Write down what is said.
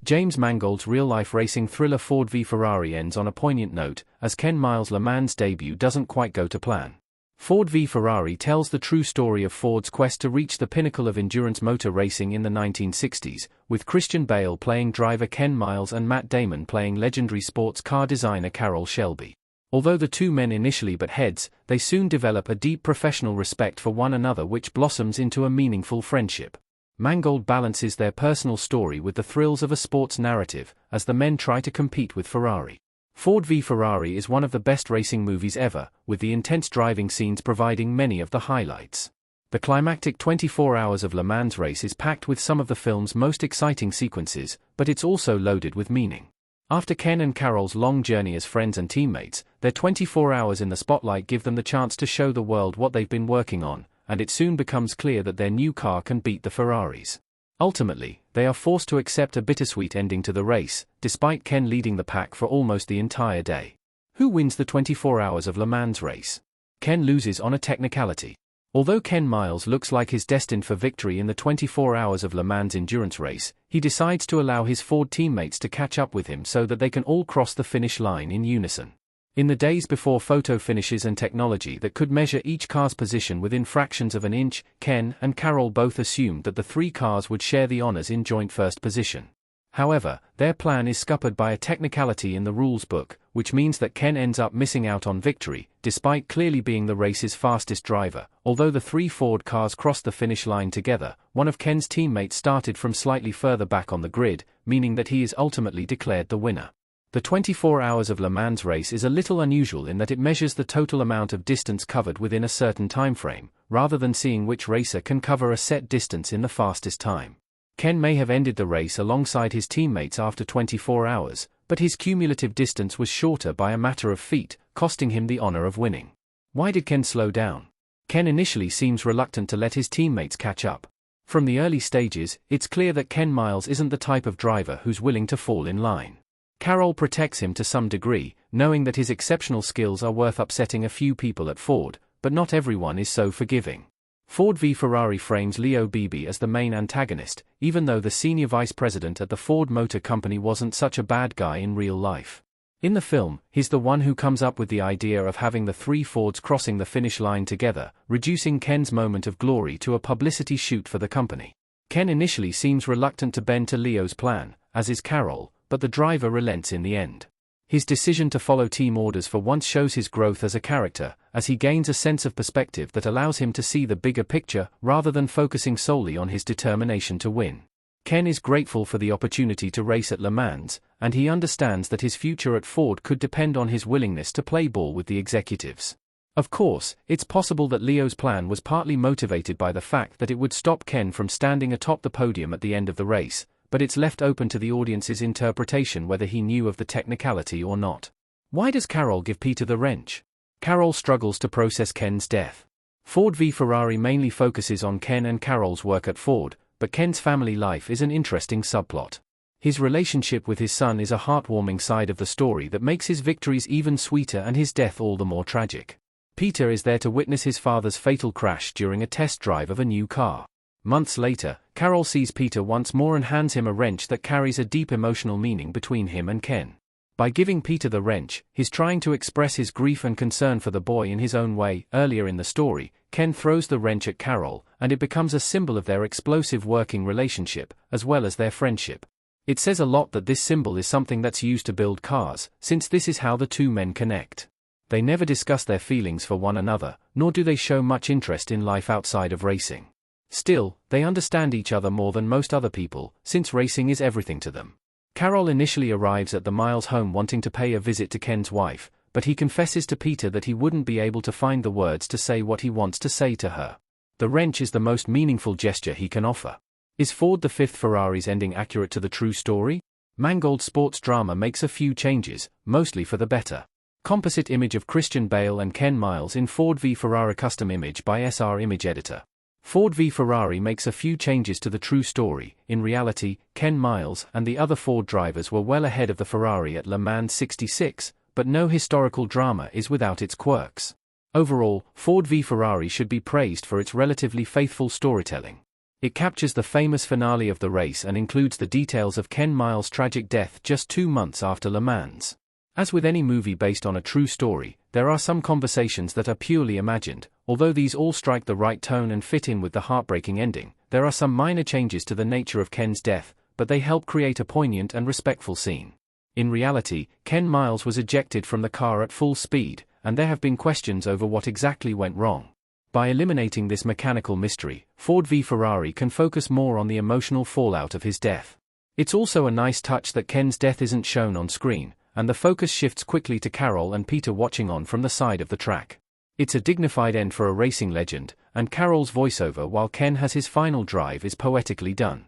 James Mangold's real-life racing thriller Ford v Ferrari ends on a poignant note, as Ken Miles' Le Mans debut doesn't quite go to plan. Ford v Ferrari tells the true story of Ford's quest to reach the pinnacle of endurance motor racing in the 1960s, with Christian Bale playing driver Ken Miles and Matt Damon playing legendary sports car designer Carroll Shelby. Although the two men initially butt heads, they soon develop a deep professional respect for one another which blossoms into a meaningful friendship. Mangold balances their personal story with the thrills of a sports narrative, as the men try to compete with Ferrari. Ford v Ferrari is one of the best racing movies ever, with the intense driving scenes providing many of the highlights. The climactic 24 hours of Le Mans race is packed with some of the film's most exciting sequences, but it's also loaded with meaning. After Ken and Carroll's long journey as friends and teammates, their 24 hours in the spotlight give them the chance to show the world what they've been working on, and it soon becomes clear that their new car can beat the Ferraris. Ultimately, they are forced to accept a bittersweet ending to the race, despite Ken leading the pack for almost the entire day. Who wins the 24 hours of Le Mans race? Ken loses on a technicality. Although Ken Miles looks like he's destined for victory in the 24 hours of Le Mans endurance race, he decides to allow his Ford teammates to catch up with him so that they can all cross the finish line in unison. In the days before photo finishes and technology that could measure each car's position within fractions of an inch, Ken and Carroll both assumed that the three cars would share the honors in joint first position. However, their plan is scuppered by a technicality in the rules book, which means that Ken ends up missing out on victory, despite clearly being the race's fastest driver. Although the three Ford cars crossed the finish line together, one of Ken's teammates started from slightly further back on the grid, meaning that he is ultimately declared the winner. The 24 hours of Le Mans race is a little unusual in that it measures the total amount of distance covered within a certain time frame, rather than seeing which racer can cover a set distance in the fastest time. Ken may have ended the race alongside his teammates after 24 hours, but his cumulative distance was shorter by a matter of feet, costing him the honor of winning. Why did Ken slow down? Ken initially seems reluctant to let his teammates catch up. From the early stages, it's clear that Ken Miles isn't the type of driver who's willing to fall in line. Carroll protects him to some degree, knowing that his exceptional skills are worth upsetting a few people at Ford, but not everyone is so forgiving. Ford v Ferrari frames Leo Beebe as the main antagonist, even though the senior vice president at the Ford Motor Company wasn't such a bad guy in real life. In the film, he's the one who comes up with the idea of having the three Fords crossing the finish line together, reducing Ken's moment of glory to a publicity shoot for the company. Ken initially seems reluctant to bend to Leo's plan, as is Carroll, but the driver relents in the end. His decision to follow team orders for once shows his growth as a character, as he gains a sense of perspective that allows him to see the bigger picture rather than focusing solely on his determination to win. Ken is grateful for the opportunity to race at Le Mans, and he understands that his future at Ford could depend on his willingness to play ball with the executives. Of course, it's possible that Leo's plan was partly motivated by the fact that it would stop Ken from standing atop the podium at the end of the race, but it's left open to the audience's interpretation whether he knew of the technicality or not. Why does Carroll give Peter the wrench? Carroll struggles to process Ken's death. Ford v Ferrari mainly focuses on Ken and Carroll's work at Ford, but Ken's family life is an interesting subplot. His relationship with his son is a heartwarming side of the story that makes his victories even sweeter and his death all the more tragic. Peter is there to witness his father's fatal crash during a test drive of a new car. Months later, Carroll sees Peter once more and hands him a wrench that carries a deep emotional meaning between him and Ken. By giving Peter the wrench, he's trying to express his grief and concern for the boy in his own way. Earlier in the story, Ken throws the wrench at Carroll, and it becomes a symbol of their explosive working relationship, as well as their friendship. It says a lot that this symbol is something that's used to build cars, since this is how the two men connect. They never discuss their feelings for one another, nor do they show much interest in life outside of racing. Still, they understand each other more than most other people, since racing is everything to them. Carroll initially arrives at the Miles home wanting to pay a visit to Ken's wife, but he confesses to Peter that he wouldn't be able to find the words to say what he wants to say to her. The wrench is the most meaningful gesture he can offer. Is Ford the fifth Ferrari's ending accurate to the true story? Mangold sports drama makes a few changes, mostly for the better. Composite image of Christian Bale and Ken Miles in Ford v Ferrari custom image by SR Image Editor. Ford v Ferrari makes a few changes to the true story. In reality, Ken Miles and the other Ford drivers were well ahead of the Ferrari at Le Mans '66, but no historical drama is without its quirks. Overall, Ford v Ferrari should be praised for its relatively faithful storytelling. It captures the famous finale of the race and includes the details of Ken Miles' tragic death just 2 months after Le Mans. As with any movie based on a true story, there are some conversations that are purely imagined. Although these all strike the right tone and fit in with the heartbreaking ending, there are some minor changes to the nature of Ken's death, but they help create a poignant and respectful scene. In reality, Ken Miles was ejected from the car at full speed, and there have been questions over what exactly went wrong. By eliminating this mechanical mystery, Ford v Ferrari can focus more on the emotional fallout of his death. It's also a nice touch that Ken's death isn't shown on screen, and the focus shifts quickly to Carroll and Peter watching on from the side of the track. It's a dignified end for a racing legend, and Carroll's voiceover while Ken has his final drive is poetically done.